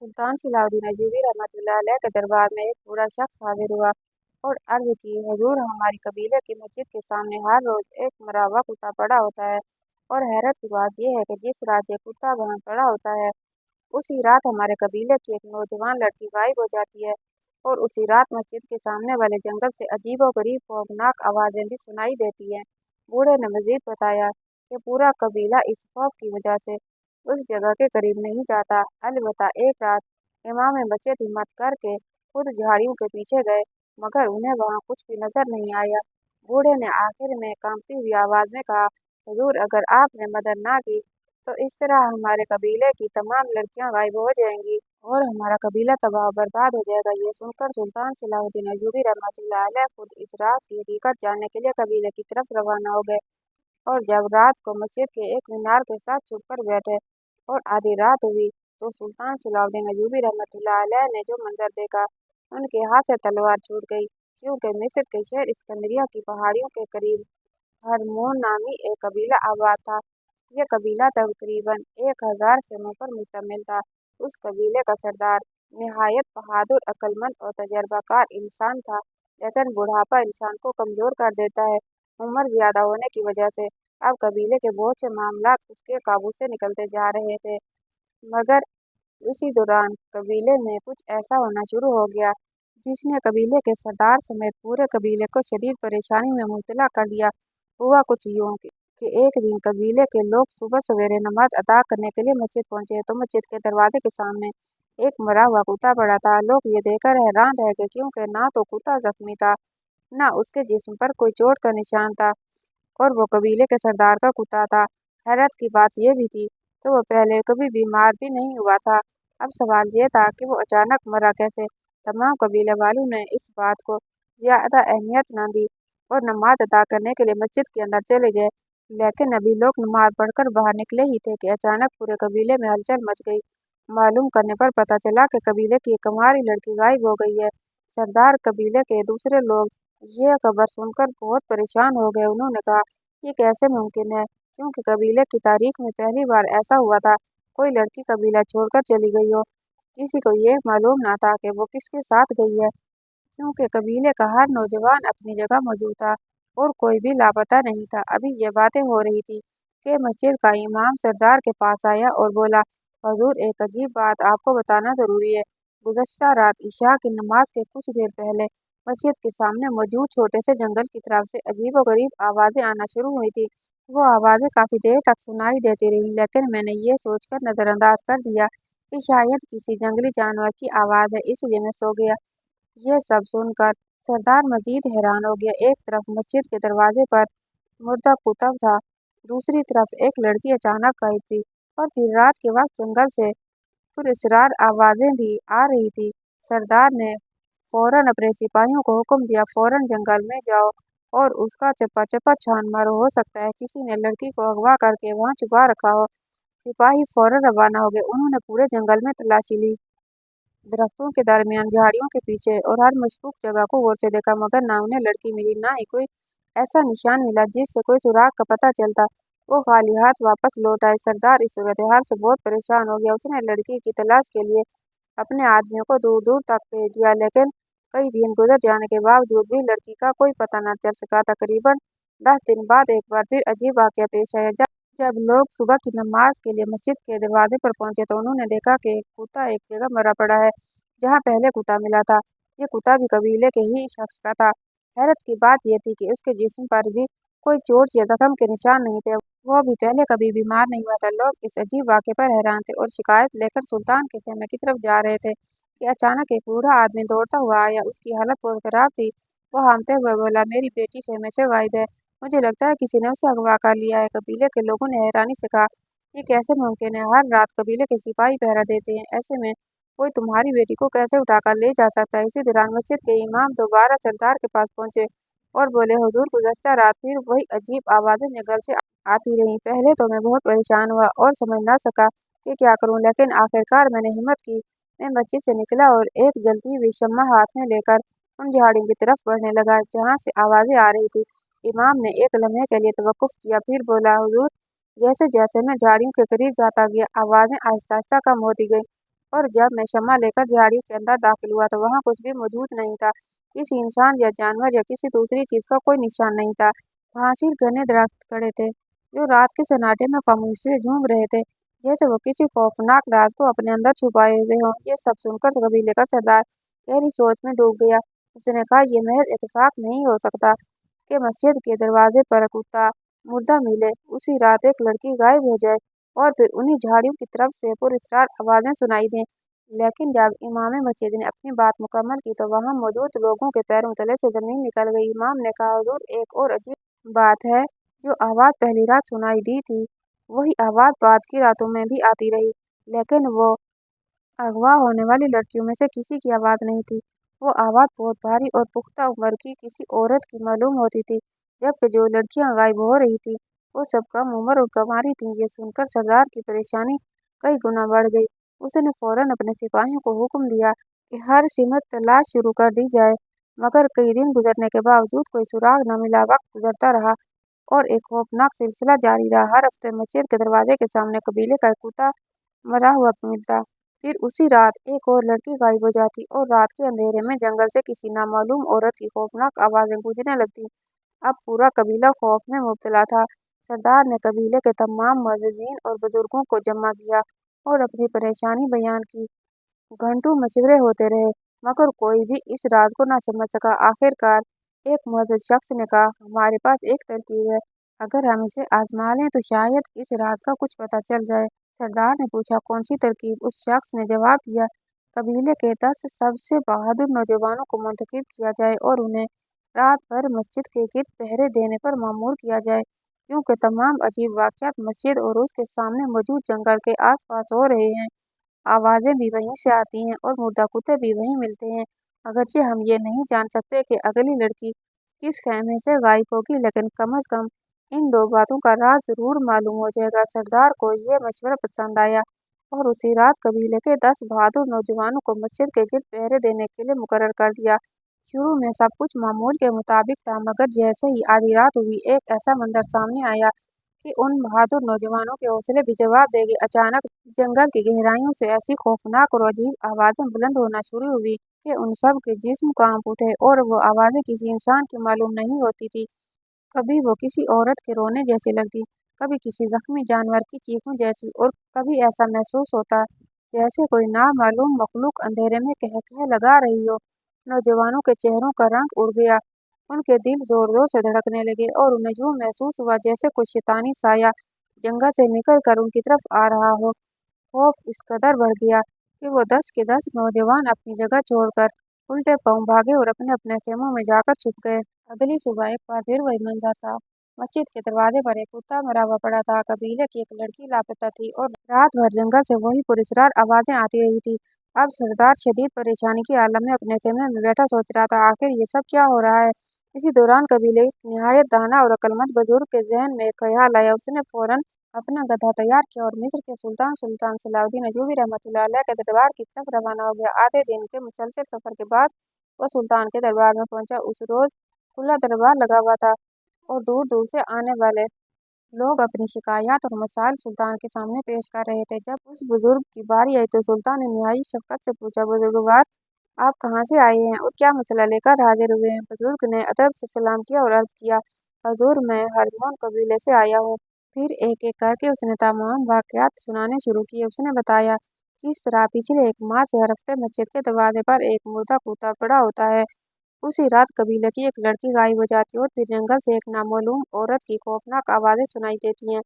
सुल्तान Salauddin Ayyubi रहमतुल्लाह अलैह के दरबार में एक बूढ़ा शख्स हाजिर हुआ और अर्ज की, हुजूर, हमारी कबीले की मस्जिद के सामने हर रोज एक मरा हुआ कुत्ता पड़ा होता है और हैरत की बात यह है कि जिस रात ये कुत्ता वहाँ पड़ा होता है उसी रात हमारे कबीले की एक नौजवान लड़की गायब हो जाती है और उसी रात मस्जिद के सामने वाले जंगल से अजीबोगरीब खौफनाक आवाज़ें भी सुनाई देती हैं। बूढ़े ने मजीद बताया कि पूरा कबीला इस खौफ की वजह से उस जगह के करीब नहीं जाता। अलबत्ता एक रात इमाम बचत हिम्मत करके खुद झाड़ियों के पीछे गए, मगर उन्हें वहाँ कुछ भी नजर नहीं आया। बूढ़े ने आखिर में कांपती हुई आवाज में कहा, हुजूर, अगर आपने मदद ना की तो इस तरह हमारे कबीले की तमाम लड़कियां गायब हो जाएंगी और हमारा कबीला तबाह बर्बाद हो जाएगा। ये सुनकर सुल्तान सलाउद्दीन अय्यूबी रहमतुल्लाह अलैह खुद इस राज की हकीकत जानने के लिए कबीले की तरफ रवाना हो गए और जब रात को मस्जिद के एक मीनार के साथ छुप कर बैठे और आधी रात हुई तो सुल्तान सलाउद्दीन अय्यूबी रहमतुल्लाह अलैह ने जो मंजर देखा, उनके हाथ से तलवार छूट गई, क्योंकि मिस्र के शहर इस्कंदरिया की पहाड़ियों के करीब हरमोन नामी एक कबीला आबाद था। यह कबीला तकरीबन 1000 खेमों पर मुश्तमिल था। उस कबीले का सरदार निहायत बहादुर, अक्लमंद और तजर्बाकार इंसान था, लेकिन बुढ़ापा इंसान को कमजोर कर देता है। उम्र ज्यादा होने की वजह से अब कबीले के बहुत से मामलात उसके काबू से निकलते जा रहे थे, मगर इसी दौरान कबीले में कुछ ऐसा होना शुरू हो गया जिसने कबीले के सरदार समेत पूरे कबीले को शदीद परेशानी में मुब्तला कर दिया। हुआ कुछ यूं कि एक दिन कबीले के लोग सुबह सवेरे नमाज अदा करने के लिए मस्जिद पहुंचे तो मस्जिद के दरवाजे के सामने एक मरा हुआ कुत्ता पड़ा था। लोग ये देखकर हैरान रह गए, क्योंकि ना तो कुत्ता जख्मी था, ना उसके जिस्म पर कोई चोट का निशान था और वो कबीले के सरदार का कुत्ता था। हैरत की बात यह भी थी कि वो पहले कभी बीमार भी नहीं हुआ था। अब सवाल ये था कि वो अचानक मरा कैसे। तमाम कबीले वालों ने इस बात को ज्यादा अहमियत न दी और नमाज अदा करने के लिए मस्जिद के अंदर चले गए, लेकिन अभी लोग नमाज पढ़कर बाहर निकले ही थे कि अचानक पूरे कबीले में हलचल मच गई। मालूम करने पर पता चला कि कबीले की एक कुंवारी लड़की गायब हो गई है। सरदार कबीले के दूसरे लोग यह खबर सुनकर बहुत परेशान हो गए। उन्होंने कहा, ये कैसे मुमकिन है, क्योंकि कबीले की तारीख में पहली बार ऐसा हुआ था कोई लड़की कबीला छोड़कर चली गई हो। किसी को ये मालूम ना था कि वो किसके साथ गई है, क्योंकि कबीले का हर नौजवान अपनी जगह मौजूद था और कोई भी लापता नहीं था। अभी ये बातें हो रही थी कि मस्जिद का इमाम सरदार के पास आया और बोला, हुजूर, एक अजीब बात आपको बताना जरूरी है। गुज़श्ता रात इशा की नमाज के कुछ देर पहले मस्जिद के सामने मौजूद छोटे से जंगल की तरफ से अजीबोगरीब आवाज़ें आना शुरू हुई थी। वो आवाज़ें काफ़ी देर तक सुनाई देती रहीं, लेकिन मैंने ये सोचकर नज़रअंदाज कर दिया कि शायद किसी जंगली जानवर की आवाज़ है, इसलिए मैं सो गया। ये सब सुनकर सरदार मजीद हैरान हो गया। एक तरफ मस्जिद के दरवाजे पर मुर्दा कुत्ता था, दूसरी तरफ एक लड़की अचानक गायब थी और फिर रात के वक्त जंगल से पुरअसरार आवाज़ें भी आ रही थी। सरदार ने फौरन अपने सिपाहियों को हुक्म दिया, फौरन जंगल में जाओ और उसका चप्पा चप्पा छान मारो, हो सकता है किसी ने लड़की को अगवा करके वहाँ छुपा रखा हो। सिपाही फौरन रवाना हो गए। उन्होंने पूरे जंगल में तलाशी ली, दरख्तों के दरमियान, झाड़ियों के पीछे और हर मशकूक जगह को गौर से देखा, मगर ना उन्हें लड़की मिली, ना ही कोई ऐसा निशान मिला जिससे कोई सुराग का पता चलता। वो खाली हाथ वापस लौट आए। सरदार इस सूरत हाल से बहुत परेशान हो गया। उसने लड़की की तलाश के लिए अपने आदमियों को दूर दूर तक भेज दिया, लेकिन कई दिन गुजर जाने के बावजूद भी लड़की का कोई पता न चल सका। तकरीबन 10 दिन बाद एक बार फिर अजीब वाकया पेश आया। जब लोग सुबह की नमाज के लिए मस्जिद के दरवाजे पर पहुंचे तो उन्होंने देखा कि एक कुत्ता एक जगह मरा पड़ा है जहां पहले कुत्ता मिला था। ये कुत्ता भी कबीले के ही शख्स का था। हैरत की बात यह थी कि उसके जिस्म पर भी कोई चोट या जख्म के निशान नहीं थे, वो भी पहले कभी बीमार नहीं हुआ था। लोग इस अजीब वाक़े पर हैरान थे और शिकायत लेकर सुल्तान के खेमे की तरफ जा रहे थे कि अचानक एक बूढ़ा आदमी दौड़ता हुआ आया। उसकी हालत बहुत खराब थी। वो हांफते हुए बोला, मेरी बेटी खेमे से गायब है, मुझे लगता है किसी ने उसे अगवा कर लिया है। कबीले के लोगों ने हैरानी से कहा, ये कैसे मुमकिन है, हर रात कबीले के सिपाही पहरा देते हैं, ऐसे में कोई तुम्हारी बेटी को कैसे उठाकर ले जा सकता है। इसी दौरान मस्जिद के इमाम दोबारा सरदार के पास पहुंचे और बोले, हुजूर, गुज़श्ता रात फिर वही अजीब आवाज़ें जंगल से आती रहीं। पहले तो मैं बहुत परेशान हुआ और समझ ना सका कि क्या करूं, लेकिन आखिरकार मैंने हिम्मत की। मैं मस्जिद से निकला और एक जलती हुई शम्मा हाथ में लेकर उन झाड़ियों की तरफ बढ़ने लगा जहां से आवाज़ें आ रही थी। इमाम ने एक लम्हे के लिए तवक्कुफ किया, फिर बोला, हुजूर, जैसे जैसे मैं झाड़ियों के करीब जाता गया आवाज़ें आहिस्ता आहिस्ता कम होती गई और जब मैं क्षमा लेकर झाड़ियों के अंदर दाखिल हुआ तो वहाँ कुछ भी मौजूद नहीं था। किसी इंसान या जानवर या किसी दूसरी चीज का कोई निशान नहीं था। वहाँ सिर्फ घने दरख्त खड़े थे जो रात के सन्नाटे में खामोशी से झूम रहे थे, जैसे वो किसी खौफनाक राज को अपने अंदर छुपाए हुए हों। ये सब सुनकर कबीले का सरदार गहरी सोच में डूब गया। उसने कहा, यह महज इत्तेफाक नहीं हो सकता कि मस्जिद के दरवाजे पर कुत्ता मुर्दा मिले, उसी रात एक लड़की गायब हो जाए और फिर उन्हीं झाड़ियों की तरफ से पुरस्कार आवाजें सुनाई दें। लेकिन जब इमाम मस्जिद ने अपनी बात मुकम्मल की तो वहां मौजूद लोगों के पैरों तले से जमीन निकल गई। इमाम ने कहा, हुजूर, एक और अजीब बात है। जो आवाज पहली रात सुनाई दी थी वही आवाज बाद की रातों में भी आती रही, लेकिन वो अगवा होने वाली लड़कियों में से किसी की आवाज नहीं थी। वो आवाज बहुत भारी और पुख्ता उम्र की किसी औरत की मालूम होती थी, जबकि जो लड़कियां गायब हो रही थी वो सब कम उम्र और कमारी थीं। ये सुनकर सरदार की परेशानी कई गुना बढ़ गई। उसने फौरन अपने सिपाहियों को हुक्म दिया कि हर सीमत तलाश शुरू कर दी जाए, मगर कई दिन गुजरने के बावजूद कोई सुराग न मिला। वक्त गुजरता रहा और एक खौफनाक सिलसिला जारी रहा। हर हफ्ते मस्जिद के दरवाजे के सामने कबीले का एक कुत्ता मरा हुआ मिलता। फिर उसी रात एक और लड़की गायब हो जाती और रात के अंधेरे में जंगल से किसी नामालूम औरत की खौफनाक आवाजें गूंजने लगती। अब पूरा कबीला खौफ में मुब्तला था। सरदार ने कबीले के तमाम मुअज्जिजीन और बुजुर्गों को जमा किया और अपनी परेशानी बयान की। घंटों मशवरे होते रहे, मगर कोई भी इस राज को न समझ सका। आखिरकार एक मुअज्जिज शख्स ने कहा, हमारे पास एक तरकीब है। अगर हम इसे आजमा लें तो शायद इस राज का कुछ पता चल जाए। सरदार ने पूछा, कौन सी तरकीब? उस शख्स ने जवाब दिया, कबीले के 10 सबसे बहादुर नौजवानों को मुंतखब किया जाए और उन्हें रात भर मस्जिद के गिर्द पहरे देने पर मामूर किया जाए, क्योंकि तमाम अजीब वाक़यात मस्जिद और उसके सामने मौजूद जंगल के आसपास हो रहे हैं। आवाजें भी वहीं से आती हैं और मुर्दा कुत्ते भी वहीं मिलते हैं। अगरचे हम ये नहीं जान सकते कि अगली लड़की किस खेमे से गायब होगी, लेकिन कम अज कम इन दो बातों का राज जरूर मालूम हो जाएगा। सरदार को यह मशवरा पसंद आया और उसी रात कबीले के 10 बहादुर नौजवानों को मस्जिद के गिर्द पहरे देने के लिए मुकर्रर कर दिया। शुरू में सब कुछ मामूल के मुताबिक था, मगर जैसे ही आधी रात हुई एक ऐसा मंजर सामने आया कि उन बहादुर नौजवानों के हौसले भी जवाब दे गए। अचानक जंगल की गहराइयों से ऐसी खौफनाक और अजीब आवाजें बुलंद होना शुरू हुई कि उन सब के जिस्म कांप उठे, और वो आवाजें किसी इंसान की मालूम नहीं होती थी। कभी वो किसी औरत के रोने जैसी लगती, कभी किसी जख्मी जानवर की चीखों जैसी, और कभी ऐसा महसूस होता जैसे कोई नामालूम मखलूक अंधेरे में कह कह लगा रही हो। नौजवानों के चेहरों का रंग उड़ गया, उनके दिल जोर जोर से धड़कने लगे और उन्हें यूं महसूस हुआ जैसे कोई शैतानी साया जंगल से निकल कर उनकी तरफ आ रहा हो। खौफ इस कदर बढ़ गया कि वो 10 के 10 नौजवान अपनी जगह छोड़कर उल्टे पांव भागे और अपने अपने खेमों में जाकर छुप गए। अगली सुबह एक बार फिर वही मंजर था। मस्जिद के दरवाजे पर एक कुत्ता मरा हुआ पड़ा था। कबीले की एक लड़की लापता थी और रात भर जंगल से वही पुरस्कार आवाजें आती रही थी। अब सरदार शदीद परेशानी की आलम में अपने खेमे में बैठा सोच रहा था, आखिर ये सब क्या हो रहा है। इसी दौरान कबीले एक निहायत दाना और अक्लमंद बुजुर्ग के जहन में एक ख्याल आया। उसने फौरन अपना गधा तैयार किया और मिस्र के सुल्तान सुल्तान सलाउद्दीन अय्यूबी रहमतुल्लाह अलैह के दरबार की तरफ रवाना हो गया। आधे दिन के मुसलसल सफर के बाद वो सुल्तान के दरबार में पहुंचा। उस रोज खुला दरबार लगा हुआ था और दूर दूर से आने वाले लोग अपनी शिकायत और मसाइल सुल्तान के सामने पेश कर रहे थे। जब उस बुजुर्ग की बारी आई तो सुल्तान ने निहायत शफकत से पूछा, बुजुर्गवार, आप कहाँ से आए हैं और क्या मसला लेकर हाजिर हुए हैं? बुजुर्ग ने अदब से सलाम किया और अर्ज किया, हजूर, मैं हरमोन कबीले से आया हूँ। फिर एक एक करके उसने तमाम वाकयात सुनाने शुरू किए। उसने बताया किस तरह पिछले एक माह से हर हफ्ते मस्जिद के दरवाजे पर एक मुर्दा कुत्ता पड़ा होता है। उसी रात कबीले की एक लड़की गायब हो जाती है और फिर जंगल से एक नामालूम औरत की खौफनाक आवाजें सुनाई देती हैं।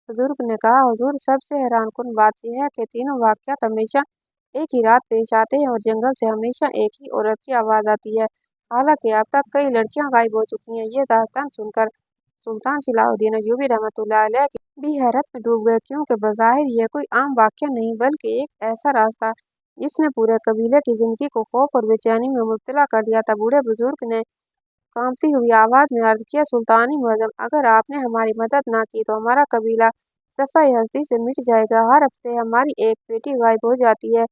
बुजुर्ग ने कहा, हुजूर, सबसे हैरानकुन बात यह है कि तीनों वाकयात हमेशा एक ही रात पेश आते हैं और जंगल से हमेशा एक ही औरत की आवाज आती है। हालांकि अब तक कई लड़कियां गायब हो चुकी हैं। ये दास्तान सुनकर सुल्तान सलाहुद्दीन अय्यूबी रहमतुल्लाह अलैह भी हैरत में डूब गए, क्योंकि बज़ाहिर यह कोई आम वाकया नहीं बल्कि एक ऐसा रास्ता जिसने पूरे कबीले की जिंदगी को खौफ और बेचैनी में मुब्तला कर दिया था। बूढ़े बुजुर्ग ने कांपती हुई आवाज में अर्ज किया, सुल्तानी मुअज्जम, अगर आपने हमारी मदद ना की तो हमारा कबीला सफ़ाई हस्ती से मिट जाएगा। हर हफ्ते हमारी एक बेटी गायब हो जाती है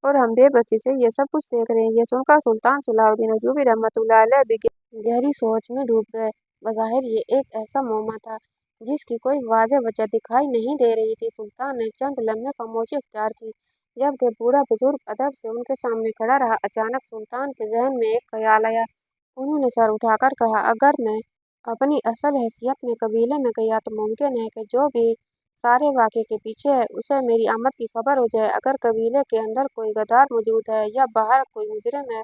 और हम बेबसी से ये सब कुछ देख रहे हैं। ये सुनकर सुल्तान सलाहुद्दीन अय्यूबी रहमतुल्लाह अलैह भी गहरी सोच में डूब गए। बज़ाहिर ये एक ऐसा मौका था जिसकी कोई वाज़ेह वजह दिखाई नहीं दे रही थी। सुल्तान ने चंद लम्हे खामोशी इख्तियार की, जबकि बूढ़ा बुजुर्ग अदब से उनके सामने खड़ा रहा। अचानक सुल्तान के जहन में एक ख्याल आया। उन्होंने सर उठाकर कहा, अगर मैं अपनी असल हैसियत में कबीले में गया तो मुमकिन है कि जो भी सारे वाक़े के पीछे है उसे मेरी आमद की खबर हो जाए। अगर कबीले के अंदर कोई गद्दार मौजूद है या बाहर कोई मुजरिम है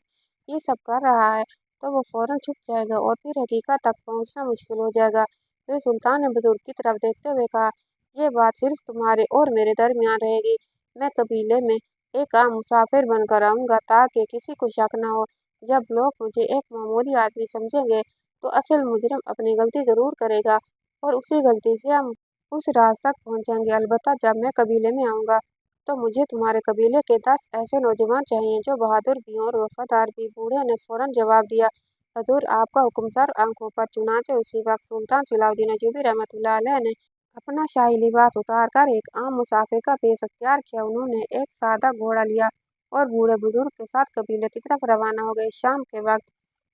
ये सब कर रहा है तो वो फौरन छुप जाएगा और फिर हकीकत तक पहुंचना मुश्किल हो जाएगा। फिर सुल्तान ने बुजुर्ग की तरफ देखते हुए कहा, ये बात सिर्फ तुम्हारे और मेरे दरमियान रहेगी। मैं कबीले में एक आम मुसाफिर बनकर आऊँगा ताकि किसी को शक न हो। जब लोग मुझे एक मामूली आदमी समझेंगे तो असल मुजरिम अपनी गलती ज़रूर करेगा और उसी गलती से हम उस राज तक पहुँचेंगे। अलबत्ता जब मैं कबीले में आऊँगा तो मुझे तुम्हारे कबीले के 10 ऐसे नौजवान चाहिए जो बहादुर भी हों और वफादार भी। बूढ़े ने फौरन जवाब दिया, हजूर आपका हुक्म सर आंखों पर। चुनाचे उसी वक्त सुल्तान सलाहुद्दीन अय्यूबी रहमतुल्लाह अलैह ने अपना शाही लिबास उतार कर एक आम मुसाफिर का भेष अख्तियार किया। उन्होंने एक सादा घोड़ा लिया और बूढ़े बुजुर्ग के साथ कबीले की तरफ रवाना हो गए। शाम के वक्त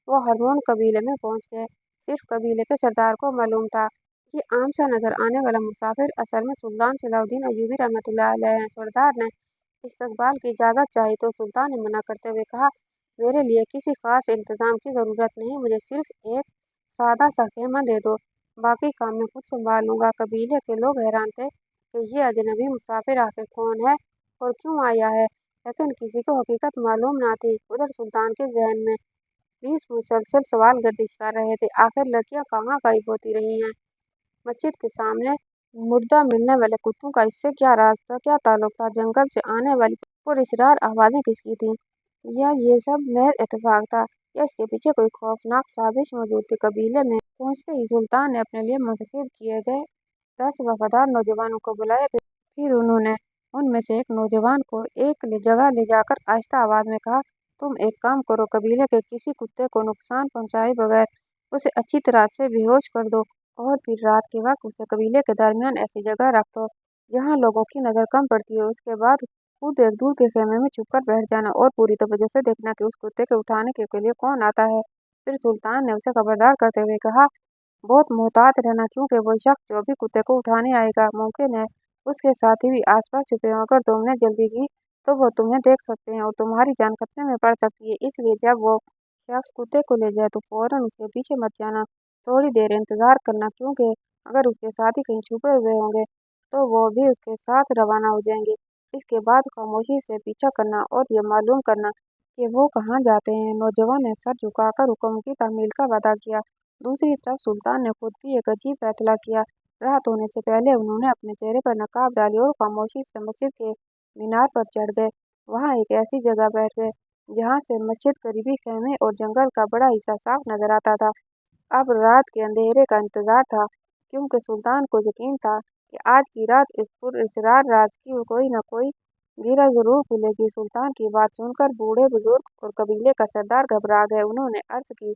वो हरमोन कबीले में पहुंच गए। सिर्फ कबीले के सरदार को मालूम था ये आम सा नजर आने वाला मुसाफिर असल में सुल्तान सलाहुद्दीन अय्यूबी रहमतुल्लाह अलैह है। सरदार ने इस्तकबाल की इजाज़त चाही तो सुल्तान ने मना करते हुए कहा, मेरे लिए किसी खास इंतज़ाम की ज़रूरत नहीं, मुझे सिर्फ एक सादा सा खेमा दे दो, बाकी काम मैं खुद संभाल लूँगा। कबीले के लोग हैरान थे कि ये अजनबी मुसाफिर आखिर कौन है और क्यों आया है, लेकिन किसी को हकीकत मालूम ना थी। उधर सुल्तान के जहन में 20 मुसलसल सवाल गर्दिश कर रहे थे। आखिर लड़कियां कहाँ गायब होती रही हैं? मस्जिद के सामने मुर्दा मिलने वाले कुत्तों का इससे क्या राज था, क्या ताल्लुक था? जंगल से आने वाली पुरअसरार आवाज़ें किसकी थीं? या ये सब महज इत्तेफाक था या इसके पीछे कोई खौफनाक साजिश मौजूद थी? कबीले में पहुंचते ही सुल्तान ने अपने लिए मुंतखब किए गए 10 वफादार नौजवानों को बुलाया। फिर उन्होंने उनमें से एक नौजवान को एक जगह ले जाकर आहिस्ता आवाज़ में कहा, तुम एक काम करो, कबीले के किसी कुत्ते को नुकसान पहुंचाए बगैर उसे अच्छी तरह से बेहोश कर दो और फिर रात के वक्त उसे कबीले के दरमियान ऐसी जगह रख दो जहाँ लोगों की नज़र कम पड़ती है। उसके बाद खुद एक दूर के खेमे में छुपकर बैठ जाना और पूरी तवज्जो से देखना कि उस कुत्ते के उठाने के लिए कौन आता है। फिर सुल्तान ने उसे खबरदार करते हुए कहा, बहुत मोहतात रहना क्योंकि वो शख्स जो भी कुत्ते को उठाने आएगा मुमकिन है उसके साथी भी आसपास छुपे हों। अगर तुमने जल्दी की तो वो तुम्हें देख सकते हैं और तुम्हारी जान खतरे में पड़ सकती है। इसलिए जब वो शख्स कुत्ते को ले जाए तो फौरन उसके पीछे मत जाना, थोड़ी देर इंतज़ार करना क्योंकि अगर उसके साथी कहीं छुपे हुए होंगे तो वो भी उसके साथ रवाना हो जाएंगे। इसके बाद खामोशी से पीछा करना और ये मालूम करना कि वो कहाँ जाते हैं। नौजवान ने सर झुकाकर हुक्म की तामील का वादा किया। दूसरी तरफ सुल्तान ने खुद भी एक अजीब फैसला किया। रात होने से पहले उन्होंने अपने चेहरे पर नकाब डाली और खामोशी से मस्जिद के मीनार पर चढ़ गए। वहाँ एक ऐसी जगह बैठ गए जहाँ से मस्जिद, करीबी खेमे और जंगल का बड़ा हिस्सा साफ नजर आता था। अब रात के अंधेरे का इंतजार था क्योंकि सुल्तान को यकीन था कि आज की रात इस पुरअसरार राज की कोई न कोई गिरह जरूर खुलेगी। सुल्तान की बात सुनकर बूढ़े बुजुर्ग और कबीले का सरदार घबरा गए। उन्होंने अर्ज की,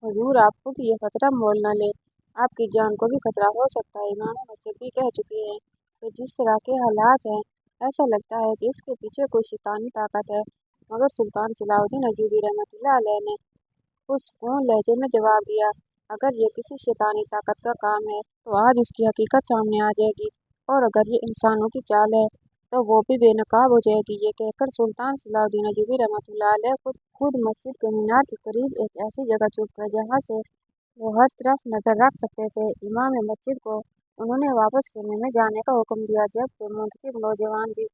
हुजूर आप खुद ये खतरा मोल न ले, आपकी जान को भी खतरा हो सकता है। इमाम मस्जिद भी कह चुके हैं कि जिस तरह के हालात हैं ऐसा लगता है कि इसके पीछे कोई शैतानी ताकत है। मगर सुल्तान सलाहुद्दीन अय्यूबी रहमतुल्लाह अलैह ने पुरसुकून लहजे में जवाब दिया, अगर ये किसी शैतानी ताकत का काम है तो आज उसकी हकीकत सामने आ जाएगी और अगर ये इंसानों की चाल है तो वो भी बेनकाब हो जाएगी। ये कहकर सुल्तान सलाहुद्दीन अय्यूबी रहमतुल्लाह अलैह खुद मस्जिद के मीनार के करीब एक ऐसी जगह छुप गए जहाँ से वो हर तरफ नजर रख सकते थे। इमाम मस्जिद को उन्होंने वापस खेमे में जाने का हुक्म दिया जबकि मुंतखब नौजवान भी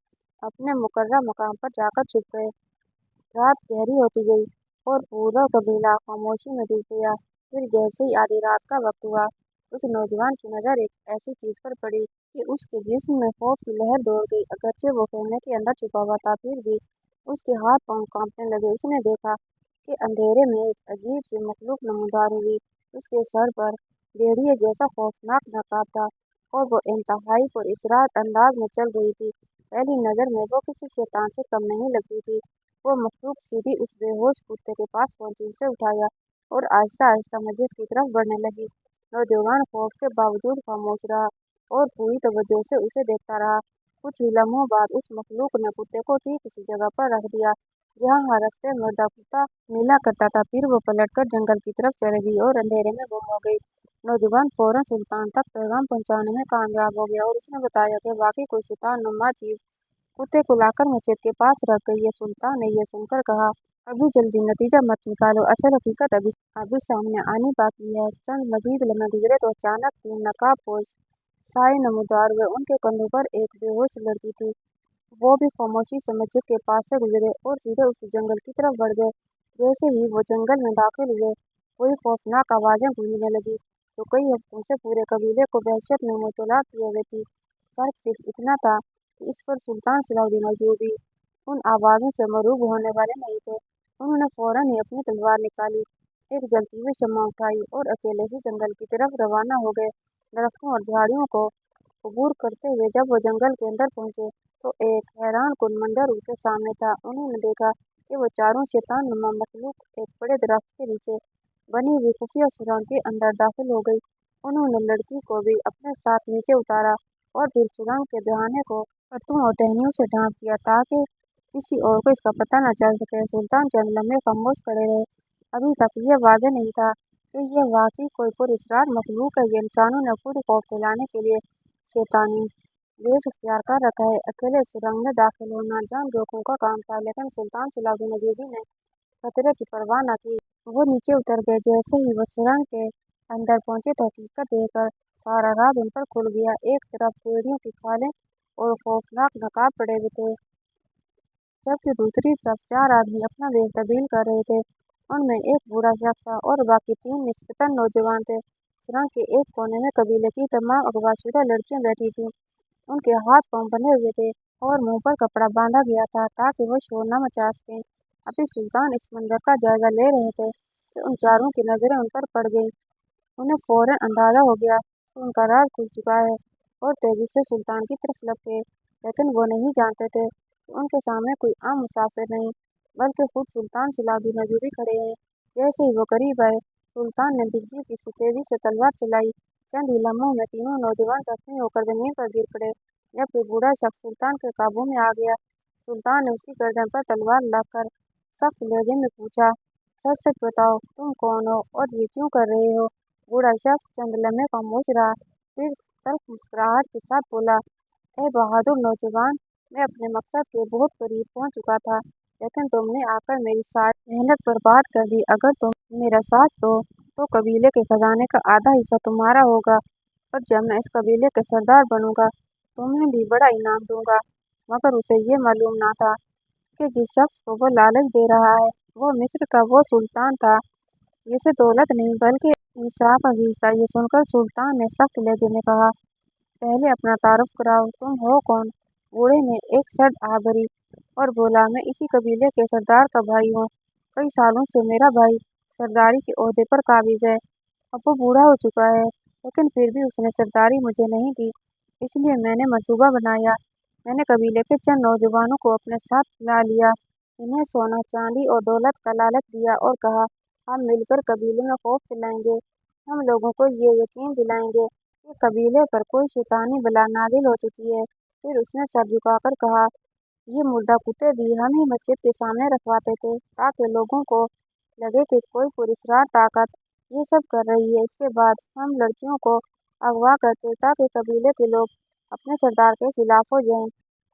अपने मुकर्रर मकाम पर जाकर छुप गए। रात गहरी होती गई और पूरा कबीला खामोशी में डूब गया। फिर जैसे ही आधी रात का वक्त हुआ उस नौजवान की नज़र एक ऐसी चीज़ पर पड़ी कि उसके जिस्म में खौफ की लहर दौड़ गई। अगरचे वो खेमे के अंदर छुपा हुआ था फिर भी उसके हाथ पांव कांपने लगे। उसने देखा कि अंधेरे में एक अजीब सी मखलूक नमूदार हुई। उसके सर पर भेड़िए जैसा खौफनाक नकाब था और वो इंतहाई पुरअसरार अंदाज में चल रही थी। पहली नज़र में वो किसी शैतान से कम नहीं लगती थी। वो मखलूक सीधी उस बेहोश कुत्ते के पास पहुंची, उसे उठाया और आहिस्ता आहिस्ता मस्जिद की तरफ बढ़ने लगी। नौजवान खौफ के बावजूद खामोश रहा और पूरी तवज्जो से उसे देखता रहा। कुछ ही लम्हों बाद उस मखलूक ने कुत्ते को ठीक उसी जगह पर रख दिया जहाँ हर हफ्ते मुर्दा कुत्ता मिला करता था। फिर वो पलटकर जंगल की तरफ चली गई और अंधेरे में गुम हो गई। नौजवान फौरन सुल्तान तक पैगाम पहुंचाने में कामयाब हो गया और उसने बताया कि वाकई कोई शैतान नुमा चीज़ कुत्ते को लाकर मस्जिद के पास रख गई है। सुल्तान ने यह सुनकर कहा, अभी जल्दी नतीजा मत निकालो, असल हकीकत अभी सामने आनी बाकी है। चंद मजीद लम्हे गुजरे तो अचानक 3 नकाबपोश साए नमूदार हुए। उनके कंधों पर एक बेहोश लड़की थी। वो भी खामोशी से मस्जिद के पास से गुजरे और सीधे उसी जंगल की तरफ बढ़ गए। जैसे ही वो जंगल में दाखिल हुए, कोई खौफनाक आवाजें गूंजने लगी तो कई हफ्तों से पूरे कबीले को वहशत में मुबतला किए हुए थी। फर्क सिर्फ इतना था कि इस पर सुल्तान सलाउद्दीन अय्यूबी उन आवाज़ों से मरूब होने वाले नहीं थे। उन्होंने फौरन ही अपनी तलवार निकाली, एक जलती हुई शम्मा उठाई और अकेले ही जंगल की तरफ रवाना हो गए। दरख्तों और झाड़ियों को अबूर करते हुए जब वो जंगल के अंदर पहुंचे तो एक हैरानकुन मंजर उनके सामने था। उन्होंने देखा कि वो चारों शैतान नुमा मखलूक एक बड़े दरख्त के नीचे बनी हुई खुफिया सुरंग के अंदर दाखिल हो गई। उन्होंने लड़की को भी अपने साथ नीचे उतारा और फिर सुरंग के दहाने को पत्तों और टहनियों से ढांप दिया ताकि किसी और को इसका पता न चल सके। सुल्तान चंद लम्हे खामोश खड़े रहे। अभी तक ये वादे नहीं था कि यह वाकई कोई पुरअसरार मखलूक है। ये इंसानों ने खुद खौफ फैलाने के लिए शैतानी वेश इख्तियार कर रखा है। अकेले सुरंग में दाखिल होना जान जोखों का काम था, लेकिन सुल्तान सलाउद्दीन अय्यूबी ने खतरे की परवाह न की। वो नीचे उतर गए। जैसे ही वो सुरंग के अंदर पहुंचे तो हकीकत देखकर सारा राज उन पर खुल गया। एक तरफ भेड़ियों की खालें और खौफनाक नकाब पड़े हुए थे, जबकि दूसरी तरफ 4 आदमी अपना वेश तब्दील कर रहे थे। उनमें एक बूढ़ा शख्स था और बाकी 3 निस्बतन नौजवान थे। सुरंग के एक कोने में कबीले की तमाम अगवाशुदा लड़कियां बैठी थीं। उनके हाथ पांव बंधे हुए थे और मुंह पर कपड़ा बांधा गया था ताकि वो शोर न मचा सकें। अभी सुल्तान इस मंजर का जायजा ले रहे थे कि उन चारों की नजरें उन पर पड़ गई। उन्हें फौरन अंदाजा हो गया कि उनका राज खुल चुका है और तेजी से सुल्तान की तरफ लपके। लेकिन वो नहीं जानते थे कि उनके सामने कोई आम मुसाफिर नहीं बल्कि खुद सुल्तान सलाउद्दीन अय्यूबी खड़े हैं। जैसे ही वो करीब आए, सुल्तान ने बिजली की सी तेजी से तलवार चलाई। चंद ही लम्हों में तीनों नौजवान जख्मी होकर जमीन पर गिर पड़े, जबकि बूढ़ा शख्स सुल्तान के काबू में आ गया। सुल्तान ने उसकी गर्दन पर तलवार लगाकर सख्त लहजे में पूछा, सच सच बताओ, तुम कौन हो और ये क्यों कर रहे हो? बूढ़ा शख्स चंद लम्हे खामोश रहा, फिर तल्ख मुस्कुराहट के साथ बोला, ए बहादुर नौजवान, मैं अपने मकसद के बहुत करीब पहुंच चुका था, लेकिन तुमने आकर मेरी सारी मेहनत बर्बाद कर दी। अगर तुम मेरा साथ दो तो कबीले के खजाने का आधा हिस्सा तुम्हारा होगा, और जब मैं इस कबीले के सरदार बनूंगा तुम्हें भी बड़ा इनाम दूंगा। मगर उसे ये मालूम ना था कि जिस शख्स को वो लालच दे रहा है वो मिस्र का वो सुल्तान था जिसे दौलत नहीं बल्कि इंसाफ अजीज था। ये सुनकर सुल्तान ने सख्त लहजे में कहा, पहले अपना तारुफ कराओ, तुम हो कौन? बूढ़े ने एक सर्द आह भरी और बोला, मैं इसी कबीले के सरदार का भाई हूँ। कई सालों से मेरा भाई सरदारी के ओहदे पर काबिज है। अब वो बूढ़ा हो चुका है, लेकिन फिर भी उसने सरदारी मुझे नहीं दी। इसलिए मैंने मंसूबा बनाया। मैंने कबीले के चंद नौजवानों को अपने साथ ला लिया, इन्हें सोना चांदी और दौलत का लालच दिया और कहा, हम मिलकर कबीले में खौफ फैलाएंगे। हम लोगों को ये यकीन दिलाएंगे कि कबीले पर कोई शैतानी बला नाजिल हो चुकी है। फिर उसने सर झुकाकर कहा, ये मुर्दा कुत्ते भी हम ही मस्जिद के सामने रखवाते थे ताकि लोगों को लगे कि कोई पुरस्कार ताकत ये सब कर रही है। इसके बाद हम लड़कियों को अगवा करते ताकि कबीले के लोग अपने सरदार के खिलाफ हो जाएं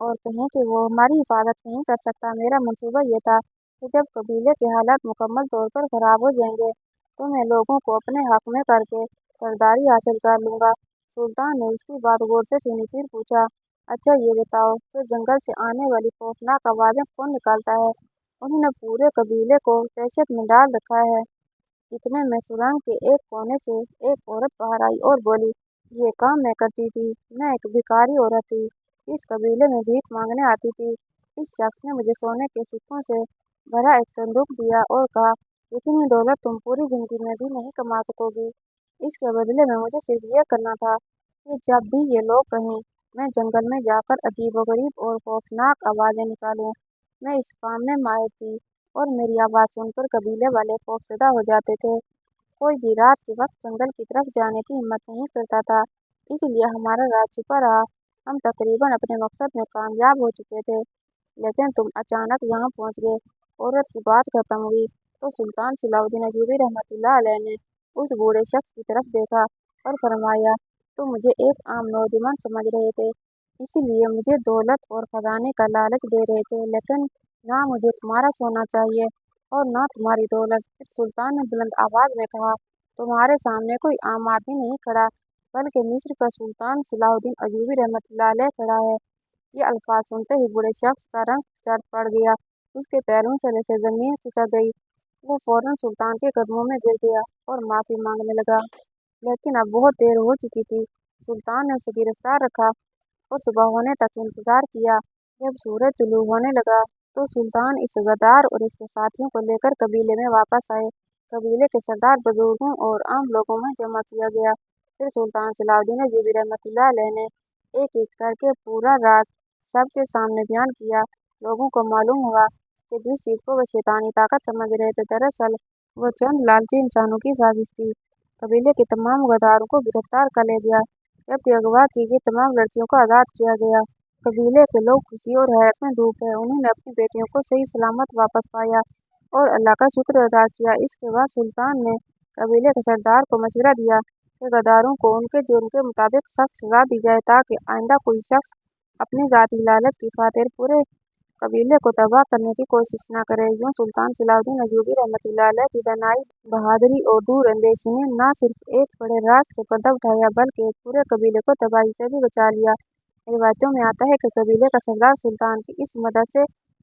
और कहें कि वो हमारी हिफाजत नहीं कर सकता। मेरा मंसूबा ये था कि जब कबीले के हालात मुकम्मल तौर पर खराब हो जाएंगे तो मैं लोगों को अपने हक में करके सरदारी हासिल कर लूँगा। सुल्तान ने उसकी बात गौर से सुनी, फिर पूछा, अच्छा ये बताओ कि जंगल से आने वाली खौफनाक आवाज़ें कौन निकालता है? उन्होंने पूरे कबीले को दहशत में डाल रखा है। इतने में सुरंग के एक कोने से एक औरत बाहर आई और बोली, ये काम मैं करती थी। मैं एक भिखारी औरत थी, इस कबीले में भीख मांगने आती थी। इस शख्स ने मुझे सोने के सिक्कों से भरा एक संदूक दिया और कहा, इतनी दौलत तुम पूरी जिंदगी में भी नहीं कमा सकोगी। इसके बदले में मुझे सिर्फ ये करना था कि जब भी ये लोग कहें मैं जंगल में जाकर अजीबोगरीब और खौफनाक आवाज़ें निकालूं। मैं इस काम में माहिर थी और मेरी आवाज़ सुनकर कबीले वाले खौफजदा हो जाते थे। कोई भी रात के वक्त जंगल की तरफ जाने की हिम्मत नहीं करता था, इसलिए हमारा राज छिपा रहा। हम तकरीबन अपने मकसद में कामयाब हो चुके थे, लेकिन तुम अचानक यहाँ पहुँच गए। औरत की बात खत्म हुई तो सुल्तान सलाउद्दीन अय्यूबी रहमतुल्लाह अलैह ने उस बूढ़े शख्स की तरफ देखा और फरमाया, तुम मुझे एक आम नौजवान समझ रहे थे, इसीलिए मुझे दौलत और खजाने का लालच दे रहे थे, लेकिन ना मुझे तुम्हारा सोना चाहिए और ना तुम्हारी दौलत। फिर सुल्तान ने बुलंद आवाज में कहा, तुम्हारे सामने कोई आम आदमी नहीं खड़ा, बल्कि मिस्र का सुल्तान सलाहुद्दीन अयूबी रहमतुल्लाह अलैह खड़ा है। ये अल्फाज सुनते ही बूढ़े शख्स का रंग चढ़ पड़ गया। उसके पैरों से से जमीन खिसक गई। वो फौरन सुल्तान के कदमों में गिर गया और माफी मांगने लगा, लेकिन अब बहुत देर हो चुकी थी। सुल्तान ने उसे गिरफ्तार रखा और सुबह होने तक इंतजार किया। जब सूरज तुलू होने लगा तो सुल्तान इस गद्दार और इसके साथियों को लेकर कबीले में वापस आए। कबीले के सरदार, बुजुर्गों और आम लोगों में जमा किया गया। फिर सुल्तान सलाहुद्दीन अय्यूबी रहमतुल्लाह अलैह ने एक एक करके पूरा राज सबके सामने बयान किया। लोगों को मालूम हुआ कि जिस चीज़ को वह शैतानी ताकत समझ रहे थे, दरअसल वो चंद लालची इंसानों की साजिश थी। कबीले के तमाम गद्दारों को गिरफ्तार कर लिया गया, जबकि अगवा की गई तमाम लड़कियों को आज़ाद किया गया। कबीले के लोग खुशी और हैरत में डूब गए। उन्होंने अपनी बेटियों को सही सलामत वापस पाया और अल्लाह का शुक्र अदा किया। इसके बाद सुल्तान ने कबीले के सरदार को मशवरा दिया कि गद्दारों को उनके जुर्म के मुताबिक सख्त सजा दी जाए, ताकि आइंदा कोई शख्स अपनी ज़ाती लालच की खातिर पूरे कबीले को तबाह करने की कोशिश न करे। यूं सुल्तान सलाहुद्दीन अय्यूबी रहमतुल्लाह अलैह की दानाई, बहादुरी और दूरअंदेशी ने न सिर्फ एक बड़े राज से पर्दा उठाया, बल्कि एक पूरे कबीले को तबाही से भी बचा लिया। रिवायतों में आता है कि कबीले का सरदार सुल्तान की इस मदद से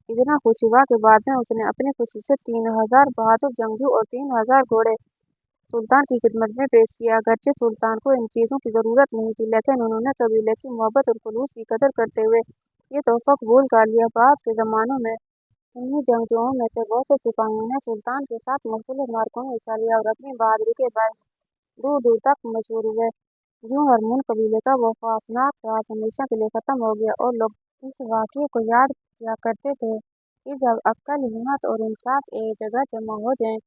इतना खुश हुआ कि बाद में उसने अपनी खुशी से 3000 बहादुर जंगजू और 3000 घोड़े सुल्तान की खिदमत में पेश किया। अगरचे सुल्तान को इन चीज़ों की ज़रूरत नहीं थी, लेकिन उन्होंने कबीले की मोहब्बत और खुलूस की कदर करते हुए ये तोहफा कबूल कर लिया। बाद के ज़मानों में इन्हीं जंगजुओं में से बहुत से सिपाहियों ने सुल्तान के साथ मुख्तलिफ मार्कों में हिस्सा लिया और अपनी बहादुरी के बायस दूर दूर तक मशहूर हुए। यूं हरमून कबीले का वो खौफनाक राज हमेशा के लिए खत्म हो गया और लोग इस वाक़ये को याद किया करते थे कि जब अक्ल, हिम्मत और इंसाफ एक जगह जमा हो जाएं